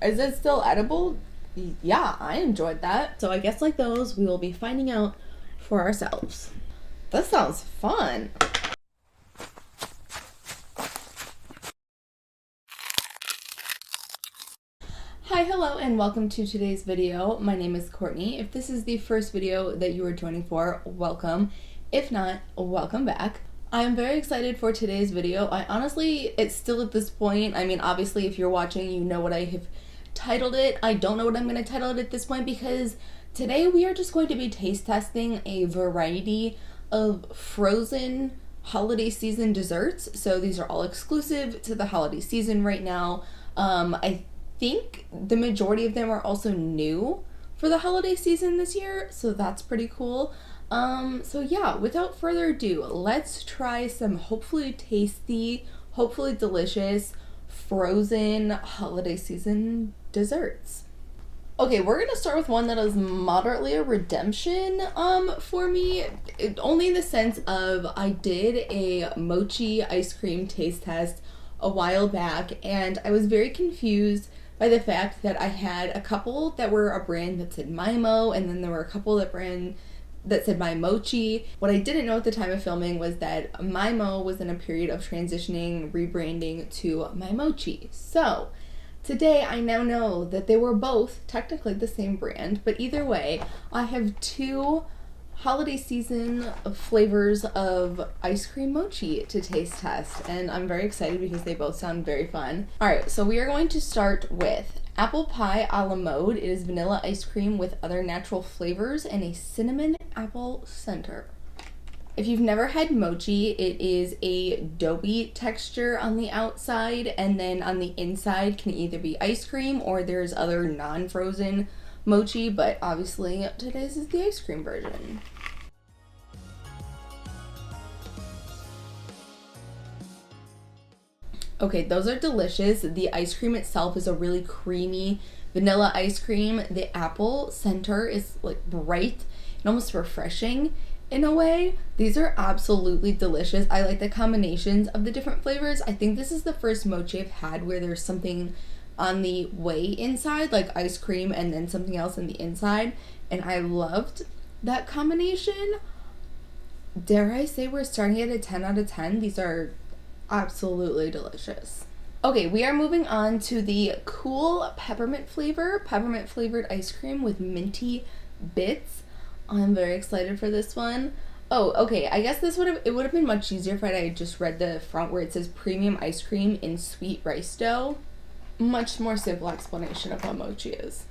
is it still edible? Yeah, I enjoyed that. So I guess like those, we will be finding out for ourselves. That sounds fun. Hi, hello, and welcome to today's video. My name is Courtney. If this is the first video that you are joining for, welcome. If not, welcome back. I'm very excited for today's video. It's still at this point, I mean, obviously if you're watching, you know what I have titled it. I don't know what I'm going to title it at this point because today we are just going to be taste testing a variety of frozen holiday season desserts. So these are all exclusive to the holiday season right now. I think the majority of them are also new for the holiday season this year, so that's pretty cool. So yeah, without further ado, let's try some hopefully tasty, hopefully delicious frozen holiday season desserts. Okay, we're gonna start with one that is moderately a redemption for me, only in the sense of I did a mochi ice cream taste test a while back and I was very confused by the fact that I had a couple that were a brand that said Mimo, and then there were a couple that said My Mochi. What I didn't know at the time of filming was that Mimo was in a period of transitioning, rebranding to My Mochi. So today I now know that they were both technically the same brand, but either way, I have two holiday season flavors of ice cream mochi to taste test, and I'm very excited because they both sound very fun. Alright, so we are going to start with apple pie a la mode. It is vanilla ice cream with other natural flavors and a cinnamon apple center. If you've never had mochi, it is a doughy texture on the outside, and then on the inside can either be ice cream or there's other non-frozen mochi, but obviously today's is the ice cream version. Okay, those are delicious. The ice cream itself is a really creamy vanilla ice cream. The apple center is like bright and almost refreshing in a way. These are absolutely delicious. I like the combinations of the different flavors. I think this is the first mochi I've had where there's something on the way inside, like ice cream and then something else on the inside, and I loved that combination. Dare I say we're starting at a 10 out of 10. These are absolutely delicious. Okay, we are moving on to the cool peppermint flavored ice cream with minty bits. I'm very excited for this one. Oh, okay, I guess it would have been much easier if I had just read the front where it says premium ice cream in sweet rice dough. Much more simple explanation of what mochi is.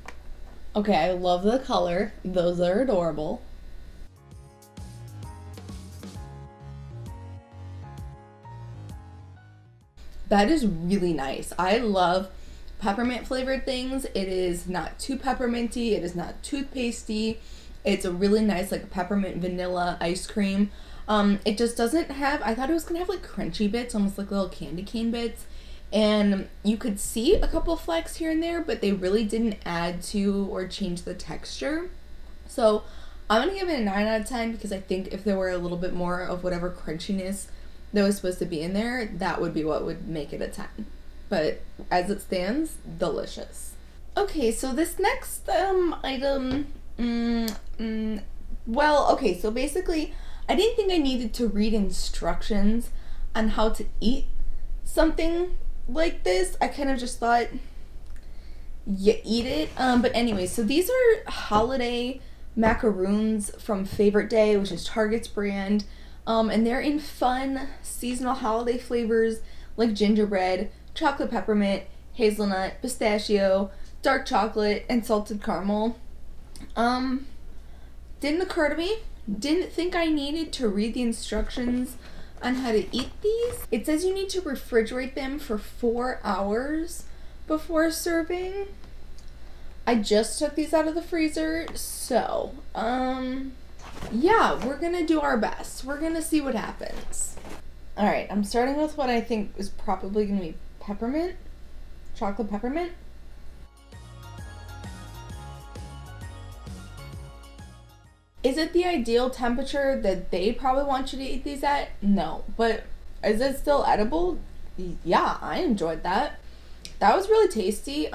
Okay, I love the color. Those are adorable. That is really nice. I love peppermint flavored things. It is not too pepperminty. It is not toothpastey. It's a really nice like peppermint vanilla ice cream. It just doesn't have, I thought it was gonna have like crunchy bits, almost like little candy cane bits. And you could see a couple flecks here and there, but they really didn't add to or change the texture. So I'm gonna give it a 9 out of 10 because I think if there were a little bit more of whatever crunchiness that was supposed to be in there, that would be what would make it a 10. But as it stands, delicious. Okay, so this next item, so basically, I didn't think I needed to read instructions on how to eat something like this. I kind of just thought you eat it. But anyway, so these are holiday macaroons from Favorite Day, which is Target's brand. And they're in fun seasonal holiday flavors like gingerbread, chocolate peppermint, hazelnut, pistachio, dark chocolate, and salted caramel. Didn't occur to me. Didn't think I needed to read the instructions on how to eat these. It says you need to refrigerate them for 4 hours before serving. I just took these out of the freezer, so yeah, we're gonna do our best. We're gonna see what happens. Alright, I'm starting with what I think is probably gonna be peppermint, chocolate peppermint. Is it the ideal temperature that they probably want you to eat these at? No. But is it still edible? Yeah, I enjoyed that. That was really tasty.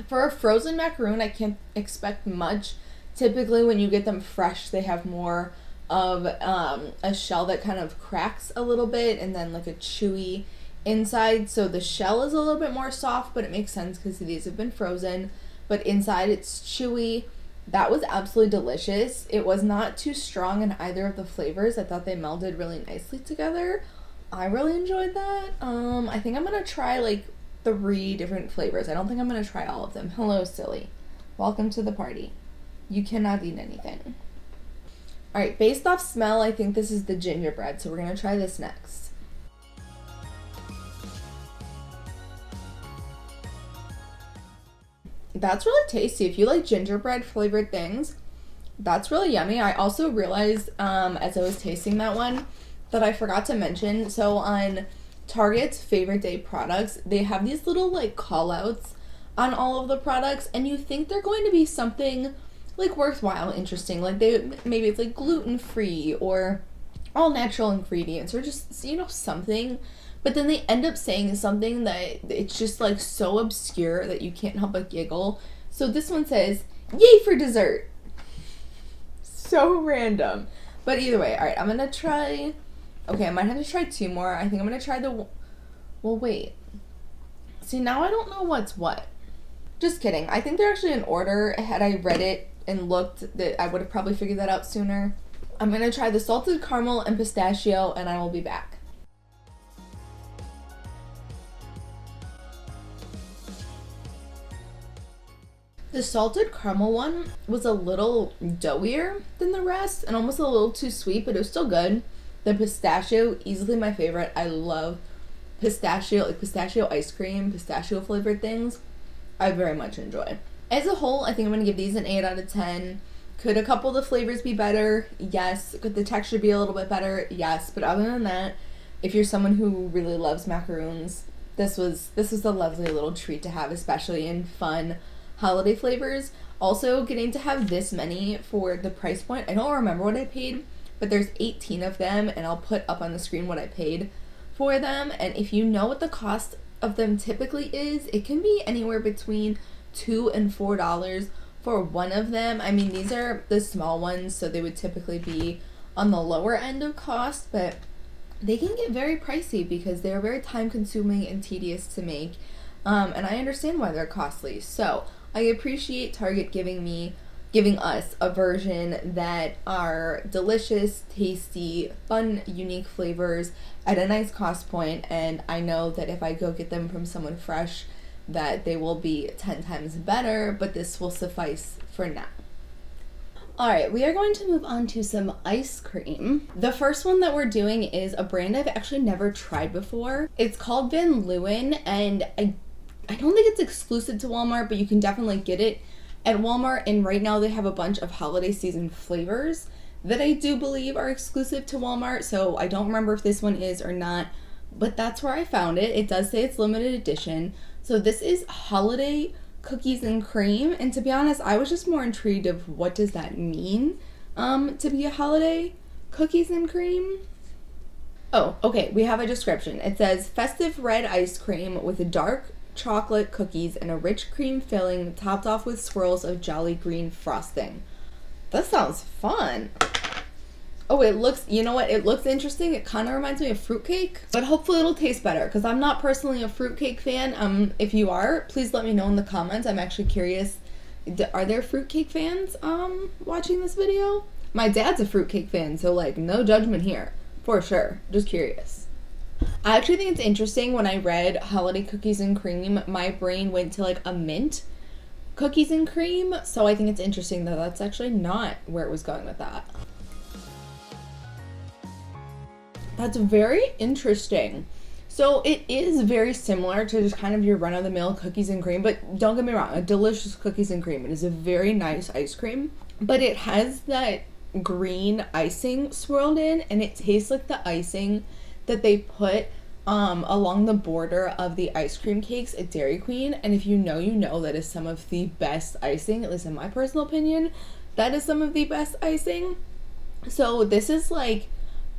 For a frozen macaroon, I can't expect much. Typically, when you get them fresh, they have more of a shell that kind of cracks a little bit and then like a chewy inside. So the shell is a little bit more soft, but it makes sense because these have been frozen. But inside, it's chewy. That was absolutely delicious. It was not too strong in either of the flavors. I thought they melded really nicely together. I really enjoyed that. I think I'm gonna try like 3 different flavors. I don't think I'm gonna try all of them. Hello, silly. Welcome to the party. You cannot eat anything. Alright, based off smell, I think this is the gingerbread, so we're gonna try this next. That's really tasty. If you like gingerbread flavored things, that's really yummy. I also realized as I was tasting that one that I forgot to mention. So on Target's favorite day products, they have these little like call outs on all of the products, and you think they're going to be something like worthwhile, interesting. Like maybe it's like gluten free or all natural ingredients or just, you know, something. But then they end up saying something that it's just like so obscure that you can't help but giggle. So this one says, "Yay for dessert." So random. But either way, alright, I'm gonna try. Okay, I might have to try 2 more. I think I'm gonna try the. Well, wait. See, now I don't know what's what. Just kidding. I think they're actually in order. Had I read it and looked, that I would have probably figured that out sooner. I'm gonna try the salted caramel and pistachio, and I will be back. The salted caramel one was a little doughier than the rest and almost a little too sweet, but it was still good. The pistachio, easily my favorite. I love pistachio, like pistachio ice cream, pistachio flavored things. I very much enjoy. As a whole, I think I'm going to give these an 8 out of 10. Could a couple of the flavors be better? Yes. Could the texture be a little bit better? Yes. But other than that, if you're someone who really loves macaroons, this was a lovely little treat to have, especially in fun holiday flavors. Also, getting to have this many for the price point. I don't remember what I paid, but there's 18 of them, and I'll put up on the screen what I paid for them. And if you know what the cost of them typically is, it can be anywhere between $2 and $4 for one of them. I mean, these are the small ones, so they would typically be on the lower end of cost, but they can get very pricey because they're very time consuming and tedious to make. And I understand why they're costly. So I appreciate Target giving us a version that are delicious, tasty, fun, unique flavors at a nice cost point, and I know that if I go get them from someone fresh, that they will be 10 times better, but this will suffice for now. Alright, we are going to move on to some ice cream. The first one that we're doing is a brand I've actually never tried before. It's called Van Leeuwen, and I don't think it's exclusive to Walmart, but you can definitely get it at Walmart, and right now they have a bunch of holiday season flavors that I do believe are exclusive to Walmart, so I don't remember if this one is or not, but that's where I found it. It does say it's limited edition. So this is holiday cookies and cream, and to be honest, I was just more intrigued of what does that mean to be a holiday cookies and cream. Oh, okay, we have a description. It says festive red ice cream with dark chocolate cookies and a rich cream filling topped off with swirls of jolly green frosting. That sounds fun. Oh, it looks, you know what? It looks interesting. It kind of reminds me of fruitcake, but hopefully it'll taste better because I'm not personally a fruitcake fan. If you are, please let me know in the comments. I'm actually curious. Are there fruitcake fans watching this video? My dad's a fruitcake fan, so like no judgment here, for sure. Just curious. I actually think it's interesting. When I read holiday cookies and cream, my brain went to like a mint cookies and cream, so I think it's interesting that that's actually not where it was going with that. That's very interesting. So it is very similar to just kind of your run-of-the-mill cookies and cream, but don't get me wrong, a delicious cookies and cream. It is a very nice ice cream, but it has that green icing swirled in, and it tastes like the icing that they put along the border of the ice cream cakes at Dairy Queen. And if you know, you know that is some of the best icing, at least in my personal opinion. That is some of the best icing. So this is like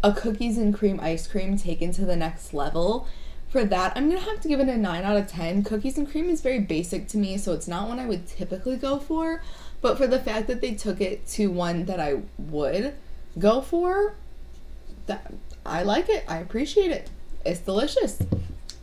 a cookies and cream ice cream taken to the next level For that, I'm gonna have to give it a 9 out of 10. Cookies and cream is very basic to me, so it's not one I would typically go for. But for the fact that they took it to one that I would go for, that I like it. I appreciate it. It's delicious.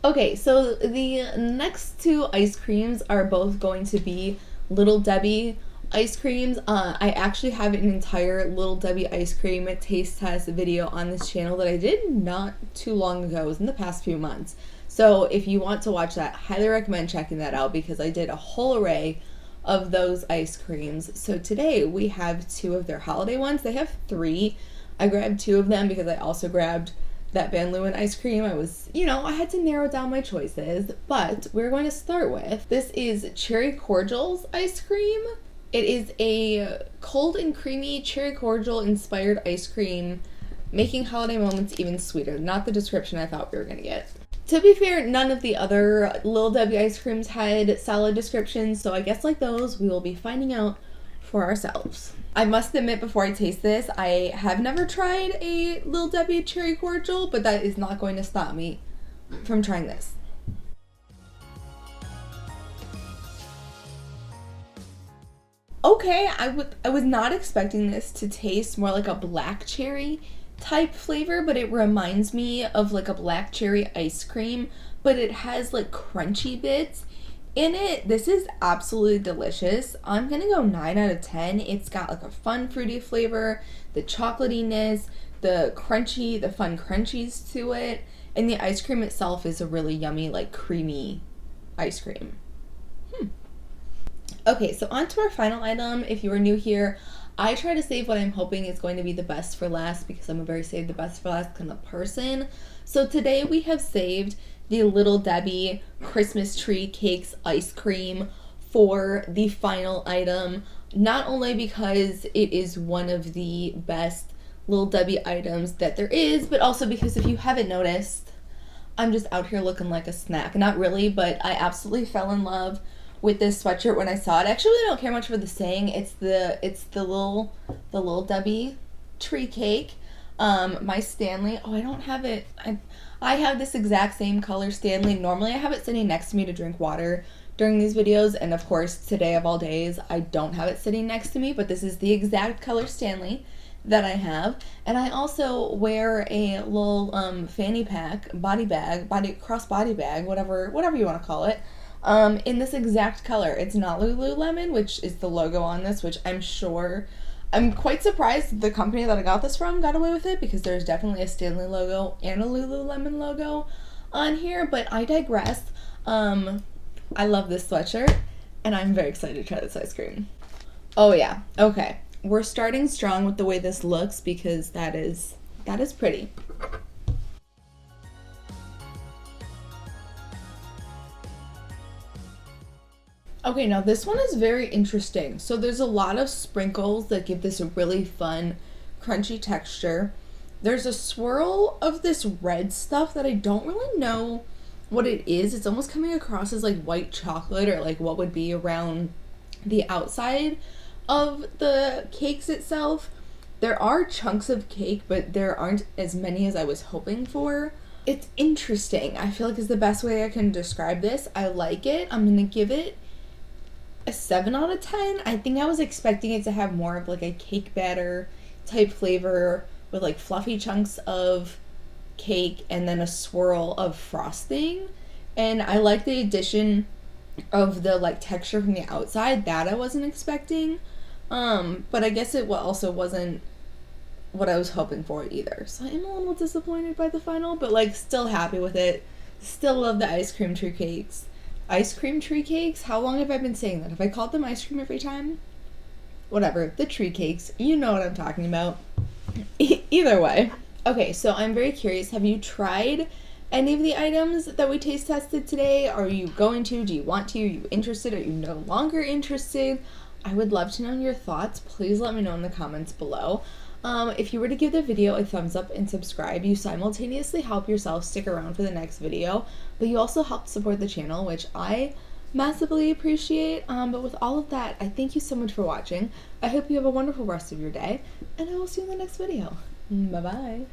Okay, so the next two ice creams are both going to be Little Debbie ice creams. I actually have an entire Little Debbie ice cream taste test video on this channel that I did not too long ago. It was in the past few months. So if you want to watch that, highly recommend checking that out because I did a whole array of those ice creams. So today we have two of their holiday ones. They have three. I grabbed two of them because I also grabbed that Van Leeuwen ice cream. I had to narrow down my choices, but we're going to start with, this is Cherry Cordials ice cream. It is a cold and creamy cherry cordial inspired ice cream, making holiday moments even sweeter. Not the description I thought we were gonna get. To be fair, none of the other Little Debbie ice creams had solid descriptions, so I guess like those, we will be finding out for ourselves. I must admit before I taste this, I have never tried a Little Debbie cherry cordial, but that is not going to stop me from trying this. Okay, I was not expecting this to taste more like a black cherry type flavor, but it reminds me of like a black cherry ice cream, but it has like crunchy bits in it. This is absolutely delicious. I'm gonna go 9 out of 10. It's got like a fun fruity flavor, the chocolatiness, the fun crunchies to it, and the ice cream itself is a really yummy, like creamy ice cream. Okay, so on to our final item. If you are new here, I try to save what I'm hoping is going to be the best for last because I'm a very save the best for last kind of person. So today we have saved the Little Debbie Christmas Tree Cakes ice cream for the final item, not only because it is one of the best Little Debbie items that there is, but also because if you haven't noticed, I'm just out here looking like a snack. Not really, but I absolutely fell in love with this sweatshirt when I saw it. Actually, I don't care much for the saying. It's the Little Debbie tree cake. My Stanley. Oh, I don't have it. I have this exact same color Stanley. Normally, I have it sitting next to me to drink water during these videos, and of course, today of all days, I don't have it sitting next to me. But this is the exact color Stanley that I have, and I also wear a little fanny pack, cross body bag, whatever you want to call it. In this exact color. It's not Lululemon, which is the logo on this, which I'm quite surprised the company that I got this from got away with it because there's definitely a Stanley logo and a Lululemon logo on here, but I digress. I love this sweatshirt and I'm very excited to try this ice cream. Oh yeah, okay. We're starting strong with the way this looks because that is pretty. Okay, now this one is very interesting. So there's a lot of sprinkles that give this a really fun, crunchy texture. There's a swirl of this red stuff that I don't really know what it is. It's almost coming across as like white chocolate or like what would be around the outside of the cakes itself. There are chunks of cake, but there aren't as many as I was hoping for. It's interesting. I feel like is the best way I can describe this. I like it. I'm gonna give it a 7 out of 10. I think I was expecting it to have more of like a cake batter type flavor with like fluffy chunks of cake and then a swirl of frosting. And I like the addition of the like texture from the outside that I wasn't expecting. But I guess it also wasn't what I was hoping for either. So I'm a little disappointed by the final, but like still happy with it. Still love the ice cream tree cakes. Ice cream tree cakes? How long have I been saying that? Have I called them ice cream every time? Whatever. The tree cakes. You know what I'm talking about. Either way. Okay, so I'm very curious. Have you tried any of the items that we taste tested today? Are you going to? Do you want to? Are you interested? Are you no longer interested? I would love to know your thoughts. Please let me know in the comments below. If you were to give the video a thumbs up and subscribe, you simultaneously help yourself stick around for the next video, but you also help support the channel, which I massively appreciate. But with all of that, I thank you so much for watching. I hope you have a wonderful rest of your day, and I will see you in the next video. Bye-bye.